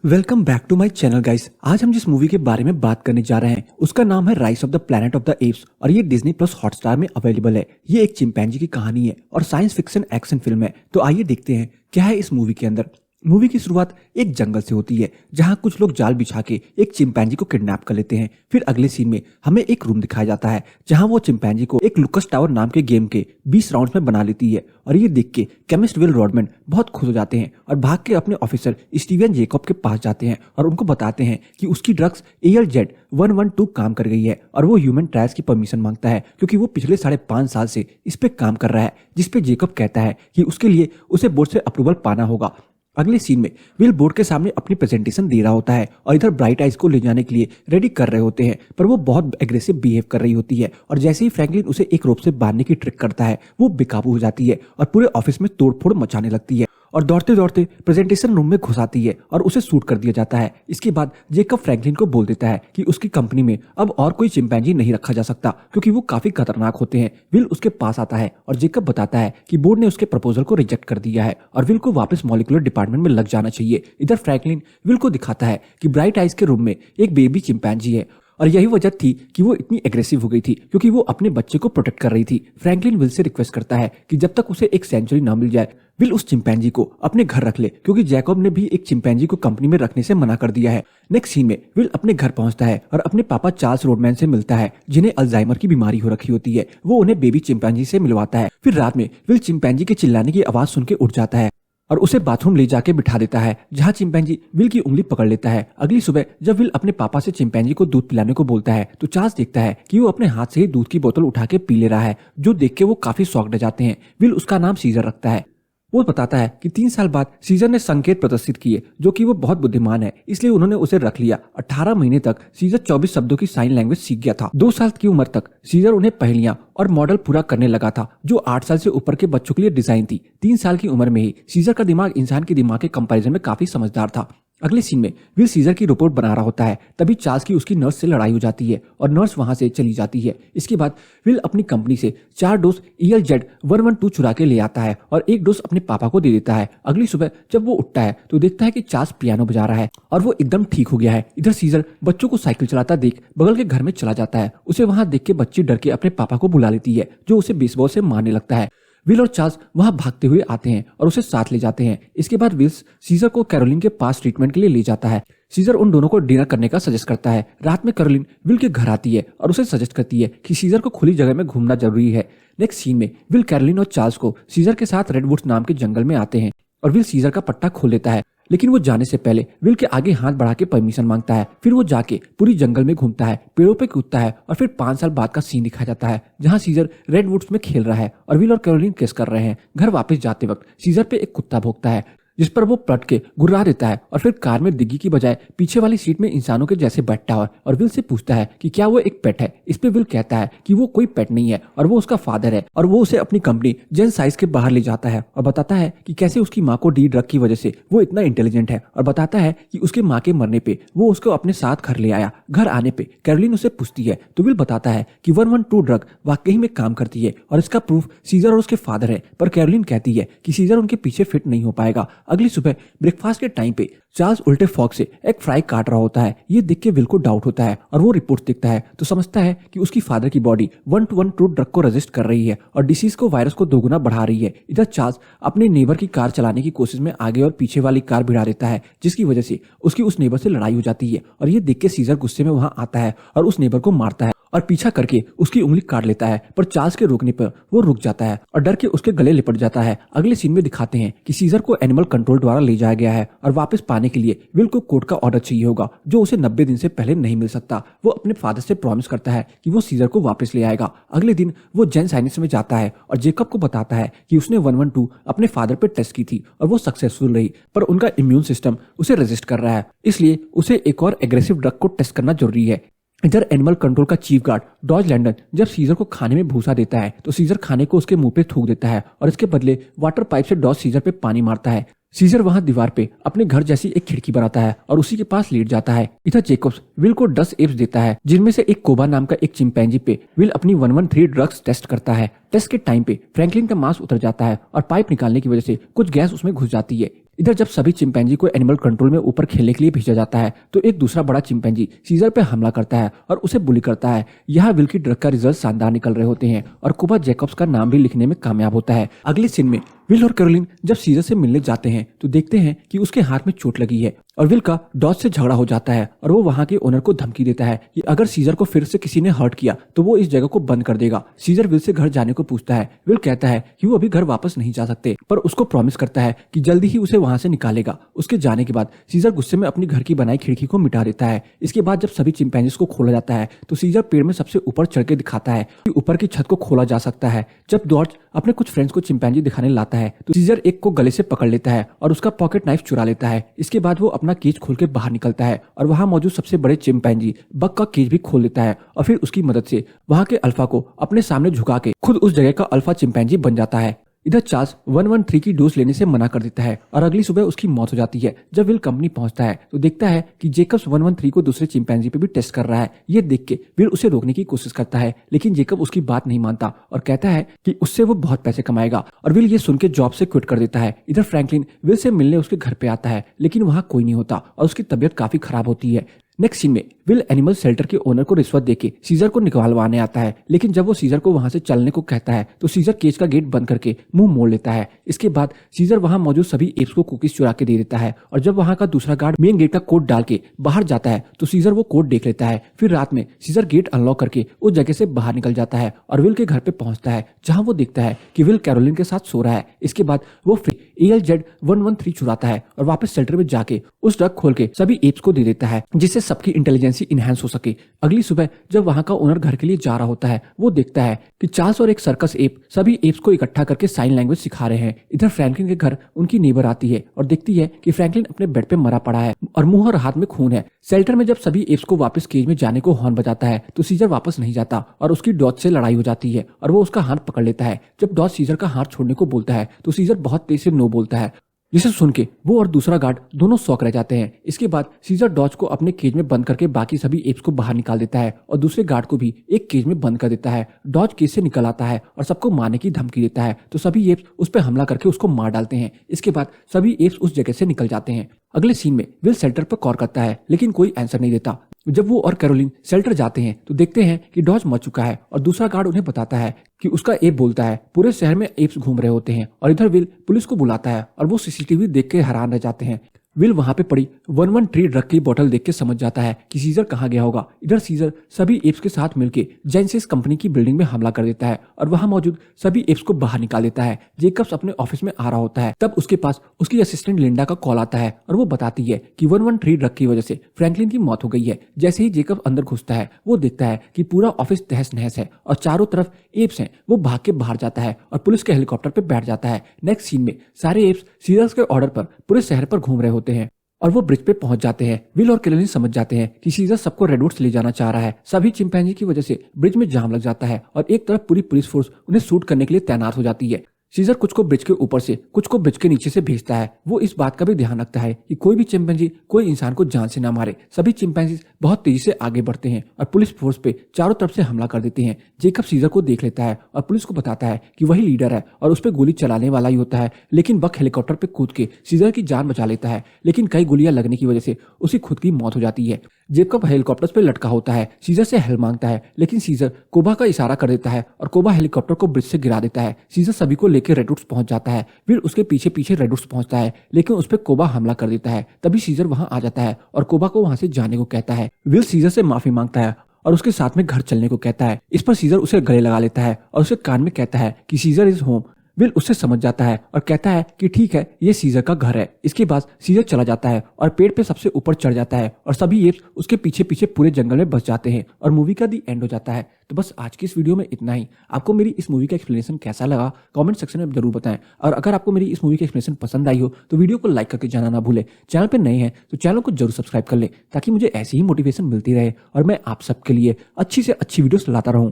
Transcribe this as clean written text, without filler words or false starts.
Welcome back to my channel guys. आज हम जिस मूवी के बारे में बात करने जा रहे हैं उसका नाम है rise of the planet of the apps और ये डिज्नी प्लस हॉटस्टार में अवेलेबल है। ये एक चिंपैंजी की कहानी है और साइंस फिक्शन एक्शन फिल्म है। तो आइए देखते हैं क्या है इस मूवी के अंदर। मूवी की शुरुआत एक जंगल से होती है जहां कुछ लोग जाल बिछा के एक चिंपैंजी को किडनैप कर लेते हैं। फिर अगले सीन में हमें एक रूम दिखाया जाता है जहां वो चिंपैंजी को एक लुकस टावर नाम के गेम के 20 राउंड्स में बना लेती है और ये देख के केमिस्ट विल रॉडमैन बहुत खुश हो जाते हैं और भाग के अपने ऑफिसर स्टीवन जेकब के पास जाते हैं और उनको बताते हैं कि उसकी ड्रग्स ALZ-112 काम कर गई है और वो ह्यूमन ट्रायल्स की परमिशन मांगता है क्योंकि वो पिछले 5.5 साल से इस पे काम कर रहा है, जिसपे जेकब कहता है कि उसके लिए उसे बोर्ड से अप्रूवल पाना होगा। अगले सीन में विल बोर्ड के सामने अपनी प्रेजेंटेशन दे रहा होता है और इधर ब्राइट आइज को ले जाने के लिए रेडी कर रहे होते हैं, पर वो बहुत एग्रेसिव बिहेव कर रही होती है और जैसे ही फ्रैंकलिन उसे एक रोप से बांधने की ट्रिक करता है वो बेकाबू हो जाती है और पूरे ऑफिस में तोड़फोड़ मचाने लगती है और दौड़ते दौड़ते प्रेजेंटेशन रूम में घुस आती है और उसे शूट कर दिया जाता है। इसके बाद जेकब फ्रैंकलिन को बोल देता है कि उसकी कंपनी में अब और कोई चिंपैंजी नहीं रखा जा सकता क्योंकि वो काफी खतरनाक होते हैं। विल उसके पास आता है और जेकब बताता है कि बोर्ड ने उसके प्रपोजल को रिजेक्ट कर दिया है और विल को वापस मॉलिक्यूलर डिपार्टमेंट में लग जाना चाहिए। इधर फ्रैंकलिन विल को दिखाता है कि ब्राइट आइज के रूम में एक बेबी चिंपैंजी है और यही वजह थी कि वो इतनी एग्रेसिव हो गई थी क्योंकि वो अपने बच्चे को प्रोटेक्ट कर रही थी। फ्रैंकलिन विल से रिक्वेस्ट करता है कि जब तक उसे एक सेंचुरी ना मिल जाए विल उस चिंपैंजी को अपने घर रख ले क्योंकि जैकब ने भी एक चिंपैंजी को कंपनी में रखने से मना कर दिया है। नेक्स्ट सीन में विल अपने घर पहुंचता है और अपने पापा चार्ल्स रोडमैन से मिलता है जिन्हें अल्जाइमर की बीमारी हो रखी होती है। वो उन्हें बेबी चिंपैंजी से मिलवाता है। फिर रात में विल चिंपैंजी के चिल्लाने की आवाज सुन के उठ जाता है और उसे बाथरूम ले जाके बिठा देता है जहां चिंपैंजी विल की उंगली पकड़ लेता है। अगली सुबह जब विल अपने पापा से चिंपैंजी को दूध पिलाने को बोलता है तो चार्ल्स देखता है कि वो अपने हाथ से ही दूध की बोतल उठा के पी ले रहा है, जो देख के वो काफी शॉक्ड हो जाते हैं। विल उसका नाम सीजर रखता है। वो बताता है कि 3 साल बाद सीजर ने संकेत प्रदर्शित किए जो कि वो बहुत बुद्धिमान है, इसलिए उन्होंने उसे रख लिया। 18 महीने तक सीजर 24 शब्दों की साइन लैंग्वेज सीख गया था। 2 साल की उम्र तक सीजर उन्हें पहेलियां और मॉडल पूरा करने लगा था जो 8 साल से ऊपर के बच्चों के लिए डिजाइन थी। 3 साल की उम्र में ही सीजर का दिमाग इंसान के दिमाग के कंपैरिजन में काफी समझदार था। अगले सीन में विल सीजर की रिपोर्ट बना रहा होता है, तभी चार्ल्स की उसकी नर्स से लड़ाई हो जाती है और नर्स वहां से चली जाती है। इसके बाद विल अपनी कंपनी से 4 डोज ALZ-112 चुरा के ले आता है और 1 डोज अपने पापा को दे देता है। अगली सुबह जब वो उठता है तो देखता है कि चार्ल्स पियानो बजा रहा है और वो एकदम ठीक हो गया है। इधर सीजर बच्चों को साइकिल चलाता देख बगल के घर में चला जाता है। उसे वहां देख के बच्ची डर के अपने पापा को बुला लेती है जो उसे बेसबॉल से मारने लगता है। विल और चार्ल्स वहां भागते हुए आते हैं और उसे साथ ले जाते हैं। इसके बाद विल सीजर को कैरोलिन के पास ट्रीटमेंट के लिए ले जाता है। सीजर उन दोनों को डिनर करने का सजेस्ट करता है। रात में कैरोलिन विल के घर आती है और उसे सजेस्ट करती है कि सीजर को खुली जगह में घूमना जरूरी है। नेक्स्ट सीन में विल कैरोलिन और चार्ल्स को सीजर के साथ रेडवुड्स नाम के जंगल में आते हैं और विल सीजर का पट्टा खोल देता है, लेकिन वो जाने से पहले विल के आगे हाथ बढ़ा के परमिशन मांगता है। फिर वो जाके पूरी जंगल में घूमता है, पेड़ों पे कूदता है और फिर 5 साल बाद का सीन दिखाया जाता है जहां सीजर रेडवुड्स में खेल रहा है और विल और कैरोलिन किस कर रहे हैं। घर वापस जाते वक्त सीजर पे एक कुत्ता भौंकता है जिस पर वो पलट के गुर्रा देता है और फिर कार में डिग्गी की बजाय पीछे वाली सीट में इंसानों के जैसे बैठता है और विल से पूछता है कि क्या वो एक पेट है। इस पे विल कहता है कि वो कोई पेट नहीं है और वो उसका फादर है और वो उसे अपनी कंपनी जेन साइज के बाहर ले जाता है और बताता है कि कैसे उसकी माँ को डी ड्रग की वजह से वो इतना इंटेलिजेंट है और बताता है कि उसके माँ के मरने पे वो उसको अपने साथ घर ले आया। घर आने पे कैरोलिन उसे पूछती है तो विल बताता है कि 112 ड्रग वाकई में काम करती है और इसका प्रूफ सीजर और उसके फादर है, पर कैरोलिन कहती है कि सीजर उनके पीछे फिट नहीं हो पाएगा। अगली सुबह ब्रेकफास्ट के टाइम पे चार्ल्स उल्टे फॉक से एक फ्राई काट रहा होता है। ये देख के विल को डाउट होता है और वो रिपोर्ट देखता है तो समझता है कि उसकी फादर की बॉडी 112 ड्रग को रेजिस्ट कर रही है और डिसीज को वायरस को दोगुना बढ़ा रही है। इधर चार्ल्स अपने नेबर की कार चलाने की कोशिश में आगे और पीछे वाली कार भिड़ा देता है जिसकी वजह से उसकी उस नेबर से लड़ाई हो जाती है और ये देख के सीजर गुस्से में वहां आता है और उस नेबर को मारता है और पीछा करके उसकी उंगली काट लेता है, पर चार्ल्स के रोकने पर वो रुक जाता है और डर के उसके गले लिपट जाता है। अगले सीन में दिखाते हैं कि सीजर को एनिमल कंट्रोल द्वारा ले जाया गया है और वापस पाने के लिए विल को कोर्ट का ऑर्डर चाहिए होगा जो उसे 90 दिन से पहले नहीं मिल सकता। वो अपने फादर से प्रॉमिस करता है कि वो सीजर को वापस ले आएगा। अगले दिन वो जेन साइंस में जाता है और जेकब को बताता है कि उसने 112 अपने फादर पे टेस्ट की थी और वो सक्सेसफुल रही, पर उनका इम्यून सिस्टम उसे रेजिस्ट कर रहा है, इसलिए उसे एक और एग्रेसिव ड्रग को टेस्ट करना जरूरी है। इधर एनिमल कंट्रोल का चीफ गार्ड डॉज लैंडन जब सीजर को खाने में भूसा देता है तो सीजर खाने को उसके मुंह पे थूक देता है और इसके बदले वाटर पाइप से डॉज सीजर पे पानी मारता है। सीजर वहां दीवार पे अपने घर जैसी एक खिड़की बनाता है और उसी के पास लेट जाता है। इधर जेकब्स विल को 10 एप्स देता है जिनमें से एक कोबा नाम का एक चिंपैंजी पे विल अपनी 113 ड्रग्स टेस्ट करता है। टेस्ट के टाइम पे फ्रैंकलिन का मांस उतर जाता है और पाइप निकालने की वजह से कुछ गैस उसमें घुस जाती है। इधर जब सभी चिंपैंजी को एनिमल कंट्रोल में ऊपर खेलने के लिए भेजा जाता है तो एक दूसरा बड़ा चिंपैंजी सीजर पे हमला करता है और उसे बुली करता है। यहाँ विल की ड्रग का रिजल्ट शानदार निकल रहे होते हैं और कोबा जैकब्स का नाम भी लिखने में कामयाब होता है। अगले सीन में विल और कैरोलिन जब सीजर से मिलने जाते हैं तो देखते हैं कि उसके हाथ में चोट लगी है और विल का डॉज से झगड़ा हो जाता है और वो वहाँ के ओनर को धमकी देता है कि अगर सीजर को फिर से किसी ने हर्ट किया तो वो इस जगह को बंद कर देगा। सीजर विल से घर जाने को पूछता है। विल कहता है कि वो अभी घर वापस नहीं जा सकते पर उसको प्रॉमिस करता है कि जल्दी ही उसे वहां से निकालेगा। उसके जाने के बाद सीजर गुस्से में अपनी घर की बनाई खिड़की को मिटा देता है। इसके बाद जब सभी चिंपैंजीज को खोला जाता है तो सीजर पेड़ में सबसे ऊपर चढ़ के दिखाता है कि ऊपर की छत को खोला जा सकता है। जब डॉज अपने कुछ फ्रेंड्स को चिंपैंजी दिखाने लाता है तो सीजर एक को गले से पकड़ लेता है और उसका पॉकेट नाइफ चुरा लेता है। इसके बाद वो अपना केज खोल के बाहर निकलता है और वहां मौजूद सबसे बड़े चिंपैंजी बक का केज भी खोल लेता है और फिर उसकी मदद से वहां के अल्फा को अपने सामने झुका के खुद उस जगह का अल्फा चिंपैंजी बन जाता है। इधर चार्ल्स 113 की डोज लेने से मना कर देता है और अगली सुबह उसकी मौत हो जाती है। जब विल कंपनी पहुंचता है तो देखता है कि जेकब्स 113 को दूसरे चिंपैंजी पे भी टेस्ट कर रहा है। ये देख के विल उसे रोकने की कोशिश करता है लेकिन जेकब उसकी बात नहीं मानता और कहता है कि उससे वो बहुत पैसे कमाएगा और विल ये सुन के जॉब से क्विट कर देता है। इधर फ्रैंकलिन विल से मिलने उसके घर पे आता है लेकिन वहाँ कोई नहीं होता और उसकी तबीयत काफी खराब होती है। नेक्स्ट सीन में विल एनिमल शेल्टर के ओनर को रिश्वत देके सीजर को निकलवाने आता है लेकिन जब वो सीजर को वहां से चलने को कहता है तो सीजर केज का गेट बंद करके मुंह मोड़ लेता है। इसके बाद सीजर वहां मौजूद सभी एप्स को कुकीज चुरा के दे देता है और जब वहां का दूसरा गार्ड मेन गेट का कोड डाल के बाहर जाता है तो सीजर वो कोड देख लेता है। फिर रात में सीजर गेट अनलॉक करके उस जगह से बाहर निकल जाता है और विल के घर पे पहुंचता है जहां वो देखता है कि विल कैरोलिन के साथ सो रहा है। इसके बाद वो ALZ 113 चुराता है और वापस शेल्टर में जाके उस ड्रग खोल के सभी एप्स को दे देता है जिससे सबकी इंटेलिजेंसी इनहेंस हो सके। अगली सुबह जब वहां का ओनर घर के लिए जा रहा होता है वो देखता है कि चार्ल्स और एक सर्कस एप सभी एप्स को इकट्ठा करके साइन लैंग्वेज सिखा रहे हैं। इधर फ्रैंकलिन के घर उनकी नेबर आती है और देखती है कि फ्रैंकलिन अपने बेड पे मरा पड़ा है और मुंह और हाथ में खून है। शेल्टर में जब सभी एप्स को वापस केज में जाने को हॉर्न बजाता है तो सीजर वापस नहीं जाता और उसकी डॉज से लड़ाई हो जाती है और वो उसका हाथ पकड़ लेता है। जब डॉज सीजर का हाथ छोड़ने को बोलता है तो सीजर बहुत तेज से नो बोलता है जिसे सुन के वो और दूसरा गार्ड दोनों शॉक रह जाते हैं। इसके बाद सीजर डॉज को अपने केज में बंद करके बाकी सभी एप्स को बाहर निकाल देता है और दूसरे गार्ड को भी एक केज में बंद कर देता है। डॉज केज से निकल आता है और सबको मारने की धमकी देता है तो सभी एप्स उस पर हमला करके उसको मार डालते हैं। इसके बाद सभी एप्स उस जगह से निकल जाते हैं। अगले सीन में विल शेल्टर पर कॉल करता है लेकिन कोई आंसर नहीं देता। जब वो और कैरोलिन शेल्टर जाते हैं तो देखते हैं कि डॉज मर चुका है और दूसरा गार्ड उन्हें बताता है कि उसका एप बोलता है पूरे शहर में एप्स घूम रहे होते हैं और इधर विल पुलिस को बुलाता है और वो सीसीटीवी देख के हैरान रह जाते हैं। विल वहां पे पड़ी 113 ड्रग की बोतल देख के समझ जाता है कि सीजर कहाँ गया होगा। इधर सीजर सभी एप्स के साथ मिलके जेंसिस कंपनी की बिल्डिंग में हमला कर देता है और वहां मौजूद सभी एप्स को बाहर निकाल देता है। जेकब्स अपने ऑफिस में आ रहा होता है तब उसके पास उसकी असिस्टेंट लिंडा का कॉल आता है और वो बताती है कि 113 ड्रग की वजह से फ्रैंकलिन की मौत हो गई है। जैसे ही जेकब अंदर घुसता है वो देखता है कि पूरा ऑफिस तहस नहस है और चारों तरफ एप्स हैं। वो भाग के बाहर जाता है और पुलिस के हेलीकॉप्टर पे बैठ जाता है। नेक्स्ट सीन में सारे एप्स सीजर के ऑर्डर पर पूरे शहर पर घूम रहे होते हैं और वो ब्रिज पे पहुंच जाते हैं। विल और कैरोलिन समझ जाते हैं कि सीजर सबको रेडवुड्स ले जाना चाह रहा है। सभी चिंपैंजी की वजह से ब्रिज में जाम लग जाता है और एक तरफ पूरी पुलिस फोर्स उन्हें शूट करने के लिए तैनात हो जाती है। सीजर कुछ को ब्रिज के ऊपर से कुछ को ब्रिज के नीचे से भेजता है। वो इस बात का भी ध्यान रखता है कि कोई भी चिंपैंजी कोई इंसान को जान से ना मारे। सभी चिंपैंजी बहुत तेजी से आगे बढ़ते हैं और पुलिस फोर्स पे चारों तरफ से हमला कर देते हैं। जेकब सीजर को देख लेता है और पुलिस को बताता है कि वही लीडर है और उस पर गोली चलाने वाला ही होता है लेकिन बक हेलीकॉप्टर पे कूद के सीजर की जान बचा लेता है लेकिन कई गोलियां लगने की वजह से उसकी खुद की मौत हो जाती है। जेकब हेलीकॉप्टर पे लटका होता है सीजर से हेल्प मांगता है लेकिन सीजर कोबा का इशारा कर देता है और कोबा हेलीकॉप्टर को ब्रिज से गिरा देता है। सीजर सभी को लेकर रेडवुड्स पहुंच जाता है। फिर उसके पीछे पीछे रेडवुड्स पहुंचता है लेकिन उस पर कोबा हमला कर देता है। तभी सीजर वहां आ जाता है और कोबा को वहां से जाने को कहता है। विल सीजर से माफी मांगता है और उसके साथ में घर चलने को कहता है। इस पर सीजर उसे गले लगा लेता है और उसे कान में कहता है कि सीजर इज होम। विल उससे समझ जाता है और कहता है कि ठीक है ये सीजर का घर है। इसके बाद सीजर चला जाता है और पेड़ पे सबसे ऊपर चढ़ जाता है और सभी एप्स उसके पीछे पीछे पूरे जंगल में बस जाते हैं और मूवी का दी एंड हो जाता है। तो बस आज की इस वीडियो में इतना ही। आपको मेरी इस मूवी का एक्सप्लेनेशन कैसा लगा कमेंट सेक्शन में जरूर बताएं और अगर आपको मेरी इस मूवी की एक्सप्लेनेशन पसंद आई हो तो वीडियो को लाइक करके जाना ना भूले। चैनल पे नए हैं तो चैनल को जरूर सब्सक्राइब कर ले ताकि मुझे ऐसी ही मोटिवेशन मिलती रहे और मैं आप सबके लिए अच्छी से अच्छी वीडियोस लाता रहूं।